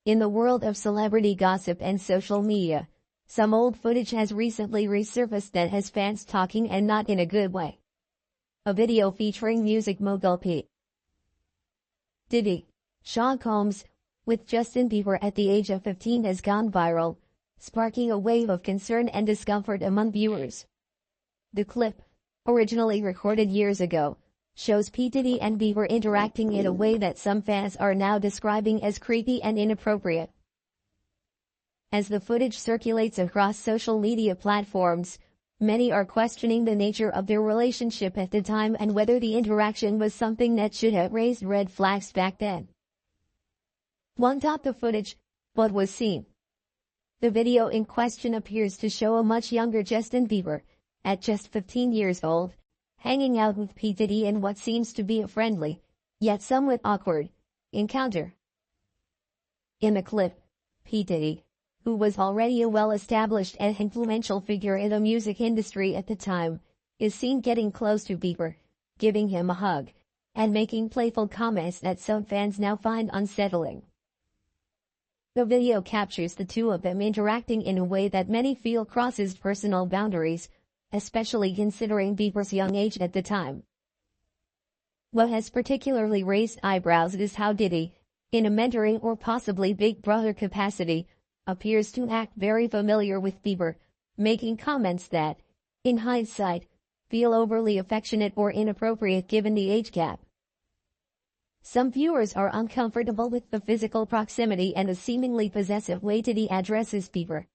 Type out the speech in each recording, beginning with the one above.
In the world of celebrity gossip and social media, some old footage has recently resurfaced that has fans talking, and not in a good way. A video featuring music mogul Diddy, Sean Combs, with Justin Bieber at the age of 15 has gone viral, sparking a wave of concern and discomfort among viewers. The clip, originally recorded years ago, shows P. Diddy and Bieber interacting in a way that some fans are now describing as creepy and inappropriate. As the footage circulates across social media platforms, many are questioning the nature of their relationship at the time and whether the interaction was something that should have raised red flags back then. One thought the footage, what was seen. The video in question appears to show a much younger Justin Bieber, at just 15 years old, hanging out with P. Diddy in what seems to be a friendly, yet somewhat awkward, encounter. In the clip, P. Diddy, who was already a well-established and influential figure in the music industry at the time, is seen getting close to Bieber, giving him a hug, and making playful comments that some fans now find unsettling. The video captures the two of them interacting in a way that many feel crosses personal boundaries, especially considering Bieber's young age at the time. What has particularly raised eyebrows is how Diddy, in a mentoring or possibly big brother capacity, appears to act very familiar with Bieber, making comments that, in hindsight, feel overly affectionate or inappropriate given the age gap. Some viewers are uncomfortable with the physical proximity and the seemingly possessive way Diddy addresses Bieber.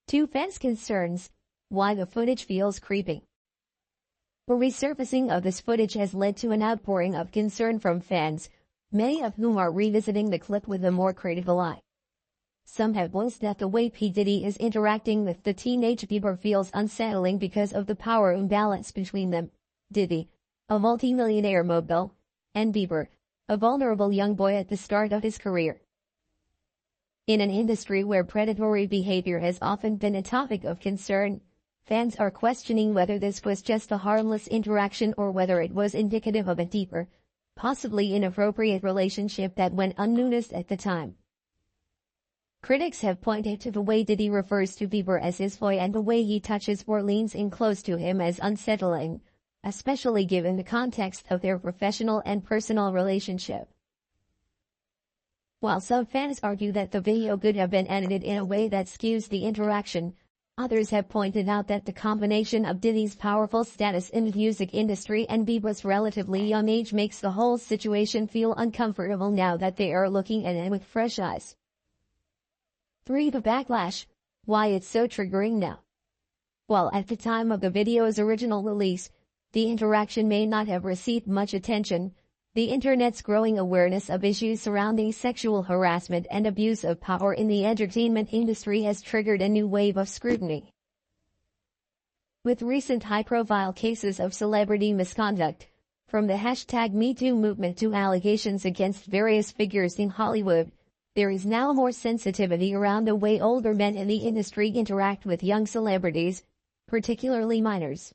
Two fans' concerns: why the footage feels creepy. The resurfacing of this footage has led to an outpouring of concern from fans, many of whom are revisiting the clip with a more critical eye. Some have voiced that the way P. Diddy is interacting with the teenage Bieber feels unsettling because of the power imbalance between them. Diddy, a multimillionaire mogul, and Bieber, a vulnerable young boy at the start of his career. In an industry where predatory behavior has often been a topic of concern, fans are questioning whether this was just a harmless interaction or whether it was indicative of a deeper, possibly inappropriate relationship that went unnoticed at the time. Critics have pointed to the way Diddy refers to Bieber as his boy and the way he touches or leans in close to him as unsettling, especially given the context of their professional and personal relationship. While some fans argue that the video could have been edited in a way that skews the interaction, others have pointed out that the combination of Diddy's powerful status in the music industry and Bieber's relatively young age makes the whole situation feel uncomfortable now that they are looking at it with fresh eyes. 3. The backlash. Why it's so triggering now. While at the time of the video's original release, the interaction may not have received much attention, the internet's growing awareness of issues surrounding sexual harassment and abuse of power in the entertainment industry has triggered a new wave of scrutiny. With recent high-profile cases of celebrity misconduct, from the #MeToo movement to allegations against various figures in Hollywood, there is now more sensitivity around the way older men in the industry interact with young celebrities, particularly minors.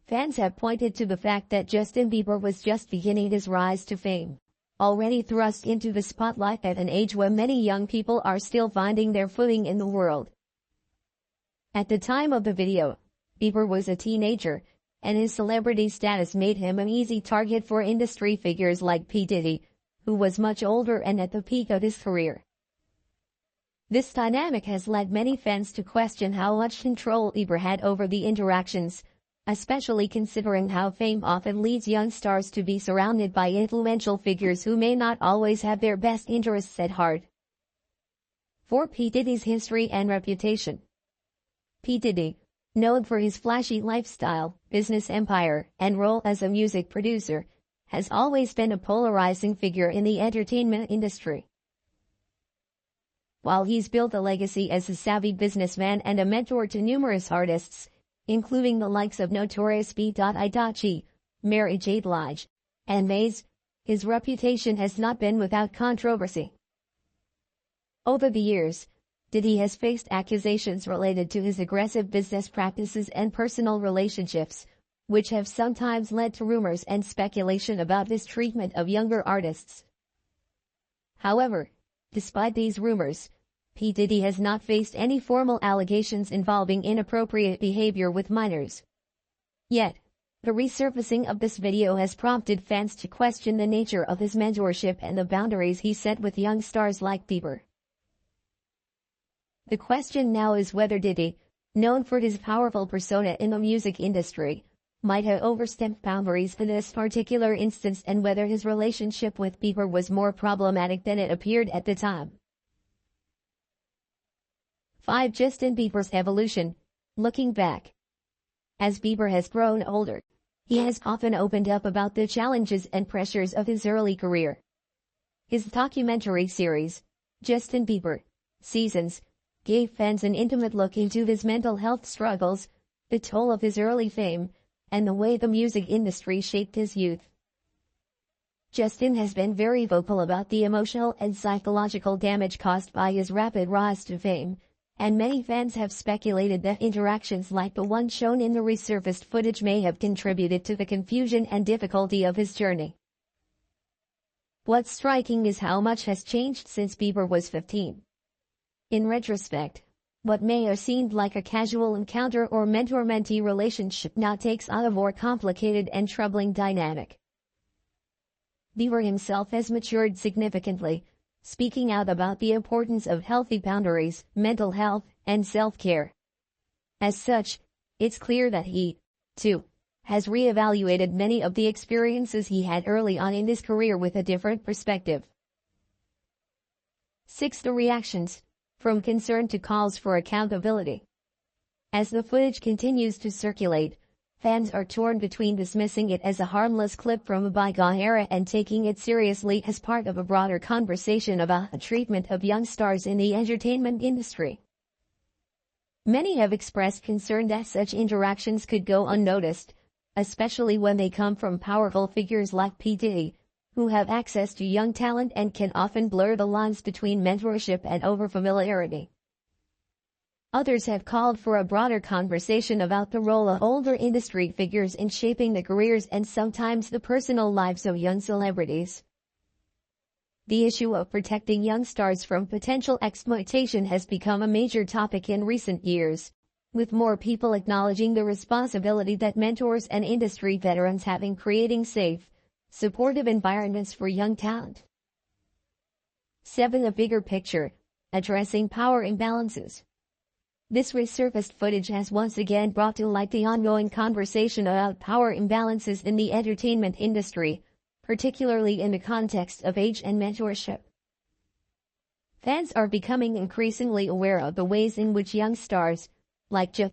Fans have pointed to the fact that Justin Bieber was just beginning his rise to fame, already thrust into the spotlight at an age when many young people are still finding their footing in the world. At the time of the video, Bieber was a teenager, and his celebrity status made him an easy target for industry figures like P. Diddy, who was much older and at the peak of his career. This dynamic has led many fans to question how much control Bieber had over the interactions, especially considering how fame often leads young stars to be surrounded by influential figures who may not always have their best interests at heart. 4. P. Diddy's history and reputation. P. Diddy, known for his flashy lifestyle, business empire, and role as a music producer, has always been a polarizing figure in the entertainment industry. While he's built a legacy as a savvy businessman and a mentor to numerous artists, including the likes of Notorious B.I.G., Mary J. Blige, and Maze, his reputation has not been without controversy. Over the years, Diddy has faced accusations related to his aggressive business practices and personal relationships, which have sometimes led to rumors and speculation about his treatment of younger artists. However, Despite these rumors, P. Diddy has not faced any formal allegations involving inappropriate behavior with minors. Yet, the resurfacing of this video has prompted fans to question the nature of his mentorship and the boundaries he set with young stars like Bieber. The question now is whether Diddy, known for his powerful persona in the music industry, might have overstepped boundaries in this particular instance, and whether his relationship with Bieber was more problematic than it appeared at the time. 5. Justin Bieber's evolution. Looking back, as Bieber has grown older, he has often opened up about the challenges and pressures of his early career. His documentary series, Justin Bieber Seasons, gave fans an intimate look into his mental health struggles, the toll of his early fame, and the way the music industry shaped his youth. Justin has been very vocal about the emotional and psychological damage caused by his rapid rise to fame, and many fans have speculated that interactions like the one shown in the resurfaced footage may have contributed to the confusion and difficulty of his journey. What's striking is how much has changed since Bieber was 15. In retrospect, what may have seemed like a casual encounter or mentor-mentee relationship now takes on a more complicated and troubling dynamic. Bieber himself has matured significantly, speaking out about the importance of healthy boundaries, mental health, and self-care. As such, it's clear that he, too, has reevaluated many of the experiences he had early on in his career with a different perspective. 6. The reactions, from concern to calls for accountability. As the footage continues to circulate, fans are torn between dismissing it as a harmless clip from a bygone era and taking it seriously as part of a broader conversation about the treatment of young stars in the entertainment industry. Many have expressed concern that such interactions could go unnoticed, especially when they come from powerful figures like P. Diddy, who have access to young talent and can often blur the lines between mentorship and overfamiliarity. Others have called for a broader conversation about the role of older industry figures in shaping the careers and sometimes the personal lives of young celebrities. The issue of protecting young stars from potential exploitation has become a major topic in recent years, with more people acknowledging the responsibility that mentors and industry veterans have in creating safe, supportive environments for young talent. 7. A bigger picture, addressing power imbalances. This resurfaced footage has once again brought to light the ongoing conversation about power imbalances in the entertainment industry, particularly in the context of age and mentorship. Fans are becoming increasingly aware of the ways in which young stars, like Justin